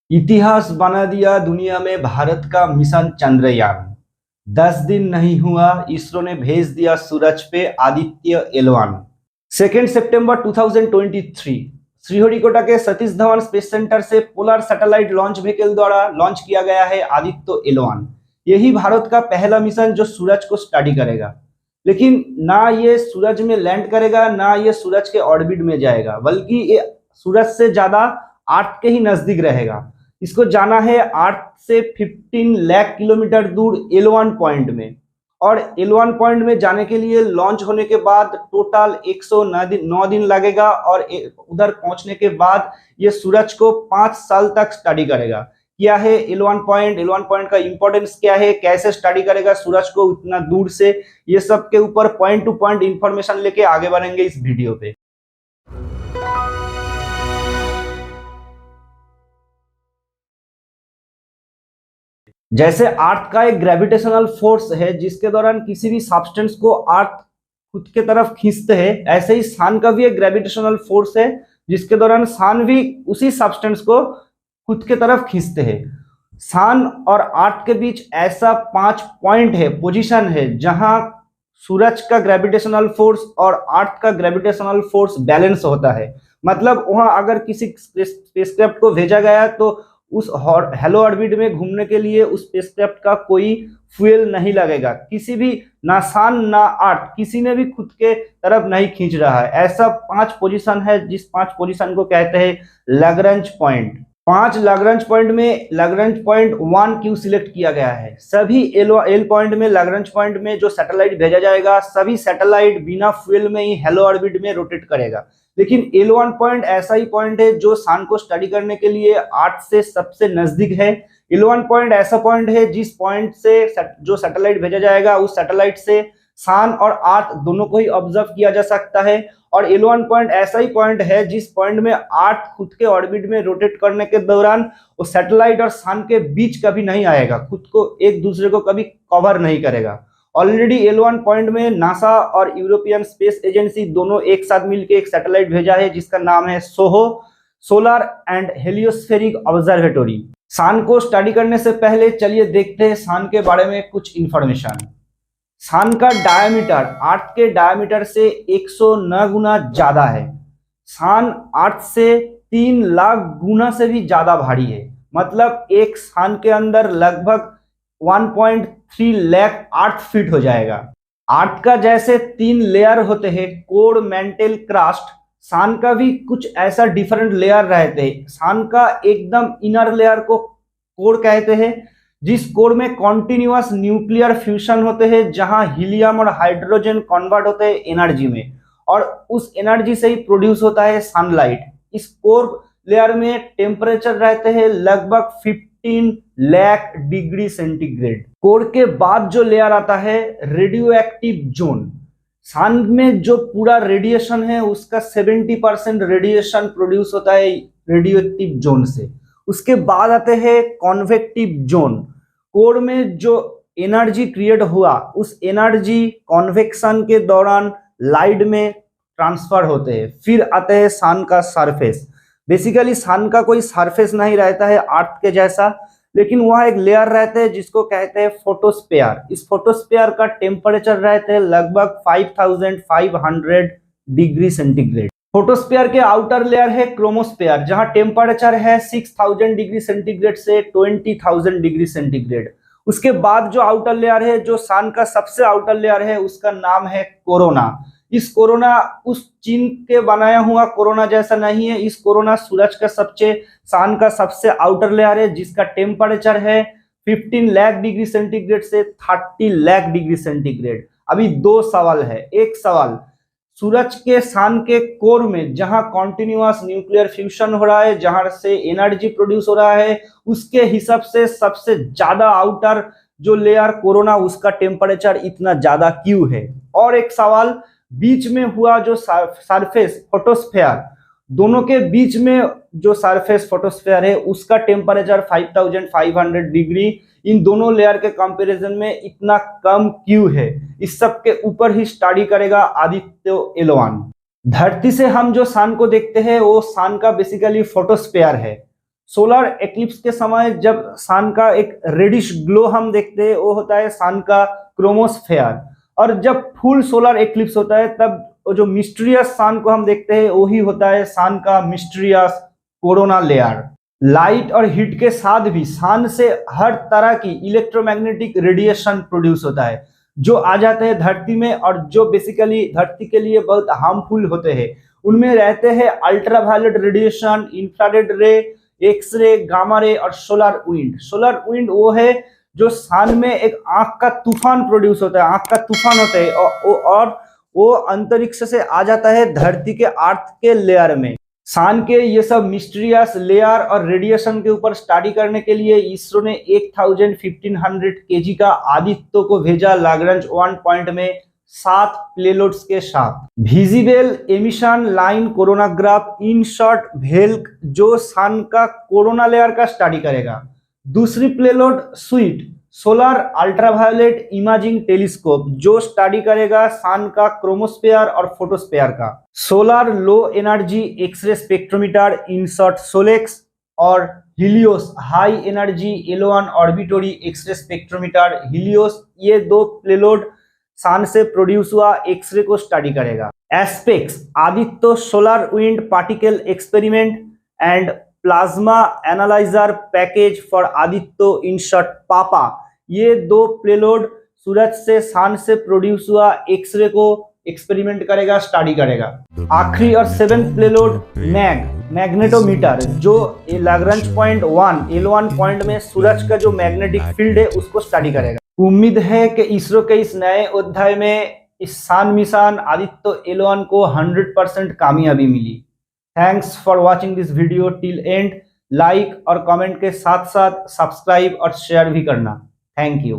इतिहास बना दिया दुनिया में भारत का मिशन चंद्रयान। 10 दिन नहीं हुआ, इसरो ने भेज दिया सूरज पे आदित्य एल1। 2 सितंबर 2023 श्रीहरिकोटा के सतीश धवन स्पेस सेंटर से पोलर सैटेलाइट लॉन्च व्हीकल द्वारा लॉन्च किया गया है आदित्य एल1। यही भारत का पहला मिशन जो सूरज को स्टडी करेगा। लेकिन ना ये सूरज में लैंड करेगा, ना ये सूरज के ऑर्बिट में जाएगा, बल्कि ये सूरज से ज्यादा अर्थ के ही नजदीक रहेगा। इसको जाना है अर्थ से 15 लाख किलोमीटर दूर एल1 पॉइंट में। और एल1 पॉइंट में जाने के लिए लॉन्च होने के बाद टोटल 109 दिन लगेगा, और उधर पहुंचने के बाद ये सूरज को 5 साल तक स्टडी करेगा। क्या है एल1 पॉइंट का इंपॉर्टेंस क्या है, कैसे स्टडी करेगा सूरज को उतना दूर से, ये सब के ऊपर पॉइंट टू पॉइंट इंफॉर्मेशन लेके आगे बढ़ेंगे इस वीडियो पे। जैसे अर्थ का एक ग्रेविटेशनल फोर्स है जिसके दौरान किसी भी सब्सटेंस को अर्थ खुद के तरफ खींचते हैं, ऐसे ही सन का भी एक ग्रेविटेशनल फोर्स है जिसके दौरान सन भी उसी सब्सटेंस को खुद के तरफ खींचते हैं। सन और अर्थ के बीच ऐसा 5 पॉइंट है, पोजीशन है, जहां सूरज का ग्रेविटेशनल फोर्स और अर्थ का ग्रेविटेशनल फोर्स बैलेंस होता है। मतलब वहां अगर किसी स्पेसक्राफ्ट को भेजा गया तो उस हेलो ऑर्बिट में घूमने के लिए उस स्पेसक्राफ्ट का कोई फ्यूल नहीं लगेगा। किसी भी ना सन ना अर्थ किसी ने भी खुद के तरफ नहीं खींच रहा है। ऐसा 5 पोजीशन है जिस 5 पोजीशन को कहते हैं लैग्रेंज पॉइंट। 5 लैग्रेंज पॉइंट में लैग्रेंज पॉइंट 1 क्यों सिलेक्ट किया गया है? सभी एल पॉइंट में लैग्रेंज पॉइंट में जो सैटेलाइट भेजा जाएगा, सभी सैटेलाइट बिना फ्यूल में ही हेलो ऑर्बिट में रोटेट करेगा। लेकिन एल1 पॉइंट ऐसा ही पॉइंट है जो सन को स्टडी करने के लिए अर्थ से सबसे नजदीक है। एल1 पॉइंट ऐसा पॉइंट है जिस पॉइंट से जो सैटेलाइट भेजा जाएगा उस सैटेलाइट से सन और अर्थ दोनों को ही ऑब्जर्व किया जा सकता है। और एल1 पॉइंट ऐसा ही पॉइंट है जिस पॉइंट में अर्थ खुद के ऑर्बिट में रोटेट करने के दौरान वो सैटेलाइट और सन के बीच कभी नहीं आएगा, खुद को एक दूसरे को कभी कवर नहीं करेगा। ऑलरेडी एल1 पॉइंट में नासा और यूरोपियन स्पेस एजेंसी दोनों एक साथ मिलकर एक सैटेलाइट भेजा है जिसका नाम है सोहो, सोलर एंड हेलियोस्फेरिक ऑब्जर्वेटरी। सन को स्टडी करने से पहले चलिए देखते हैं सन के बारे में कुछ इंफॉर्मेशन। सन का डायमीटर अर्थ के डायमीटर से 109 गुना ज्यादा है। सन अर्थ से 3 लाख गुना से भी ज्यादा भारी है। मतलब एक सन के अंदर लगभग 1.3 लाख अर्थ फीट हो जाएगा। अर्थ का जैसे 3 लेयर होते हैं, कोर, मेंटल, क्रस्ट, सन का भी कुछ ऐसा डिफरेंट लेयर रहते हैं। सन का एकदम इनर लेयर को कोर कहते हैं, जिस कोर में कॉन्टिन्यूअस न्यूक्लियर फ्यूजन होते हैं, जहां हीलियम और हाइड्रोजन कन्वर्ट होते हैं एनर्जी में, और उस एनर्जी से ही प्रोड्यूस होता है सनलाइट। इस कोर लेयर में टेम्परेचर रहते हैं लगभग 15 लाख डिग्री सेंटीग्रेड। कोर के बाद जो लेयर आता है रेडियो एक्टिव जोन। सन में जो पूरा रेडिएशन है उसका 70% रेडिएशन प्रोड्यूस होता है रेडियो एक्टिव जोन से। उसके बाद आते हैं कॉन्वेक्टिव जोन। कोर में जो एनर्जी क्रिएट हुआ उस एनर्जी कॉन्वेक्शन के दौरान लाइट में ट्रांसफर होते हैं। फिर आते हैं सन का सरफेस। बेसिकली सन का कोई सरफेस नहीं रहता है अर्थ के जैसा, लेकिन वह एक लेयर रहते हैं जिसको कहते हैं फोटोस्फीयर। इस फोटोस्फीयर का टेम्परेचर रहते हैं लगभग 5500 डिग्री सेंटीग्रेड। फोटोस्फीयर के आउटर लेयर है क्रोमोस्फीयर, जहां टेम्परेचर है 6000 डिग्री सेंटीग्रेड से 20000 डिग्री सेंटीग्रेड। उसके बाद जो आउटर लेयर है, जो सन का सबसे आउटर लेयर है, उसका नाम है कोरोना। इस कोरोना उस चीन के बनाया हुआ कोरोना जैसा नहीं है। इस कोरोना सूरज का सन का सबसे आउटर लेयर है जिसका टेम्परेचर है 15 लाख डिग्री सेंटीग्रेड से 30 लाख डिग्री सेंटीग्रेड। अभी 2 सवाल है। एक सवाल, सूरज के सन के कोर में जहां कॉन्टिन्यूअस न्यूक्लियर फ्यूजन हो रहा है, जहां से एनर्जी प्रोड्यूस हो रहा है, उसके हिसाब से सबसे ज्यादा आउटर जो लेयर कोरोना, उसका टेम्परेचर इतना ज्यादा क्यों है? और एक सवाल, बीच में हुआ जो सरफेस फोटोस्फीयर, दोनों के बीच में जो सरफेस फोटोस्फीयर है उसका टेम्परेचर 5500 डिग्री इन दोनों लेयर के कंपैरिजन में इतना कम क्यों है? इस सब के ऊपर ही स्टडी करेगा आदित्य एल1। धरती से हम जो सन को देखते हैं वो सन का बेसिकली फोटोस्फीयर है। सोलर एक्लिप्स के समय जब सन का एक रेडिश ग्लो हम देखते हैं, वो होता है सन का क्रोमोस्फेयर। और जब फुल सोलर एक्लिप्स होता है तब वो जो मिस्टीरियस सन को हम देखते हैं वही होता है सन का मिस्टीरियस कोरोना लेयर। लाइट और हीट के साथ भी सन से हर तरह की इलेक्ट्रोमैग्नेटिक रेडिएशन प्रोड्यूस होता है जो आ जाते हैं धरती में, और जो बेसिकली धरती के लिए बहुत हार्मफुल होते हैं। उनमें रहते हैं अल्ट्रावायलेट रेडिएशन, इंफ्रारेड रे, एक्सरे, गामा रे और सोलर विंड। सोलर विंड वो है जो सन में एक आंख का तूफान प्रोड्यूस होता है, आंख का तूफान होता है, और वो अंतरिक्ष से आ जाता है धरती के अर्थ के लेयर में। सन के ये सब मिस्टीरियस लेयर और रेडिएशन के ऊपर स्टडी करने के लिए इसरो ने 1500 kg का आदित्य को भेजा लाग्रांज 1 पॉइंट में 7 प्लेलोड्स के साथ। Visible emission line coronagraph, in short VELC, जो सन का कोरोना लेयर का स्टडी करेगा। दूसरी payload SUIT, solar ultraviolet imaging telescope, जो स्टडी करेगा सन का क्रोमोस्फेयर और फोटोस्फेयर का। Solar low energy X-ray spectrometer, in short SOLEXS, और Helios high energy L one orbiting X-ray spectrometer Helios, ये 2 प्लेलोड सन से प्रोड्यूस हुआ एक्सरे को स्टडी करेगा। ASPEX, Aditya solar wind particle experiment and plasma analyser package for Aditya, in short पापा, ये 2 प्लेलोड सूरज से सन से प्रोड्यूस हुआ एक्सरे को एक्सपेरिमेंट करेगा, स्टडी करेगा। आखिरी और 7th प्लेलोड मैग्नेटोमीटर, जो लाग्रांज पॉइंट 1 L1 पॉइंट में सूरज का जो मैग्नेटिक फील्ड है उसको स्टडी करेगा। उम्मीद है कि इसरो के इस नए अध्याय में इस सन मिशन आदित्य L1 को 100% कामयाबी मिली। Thanks for watching this video till end. Like और कमेंट के साथ साथ सब्सक्राइब और शेयर भी करना। Thank you.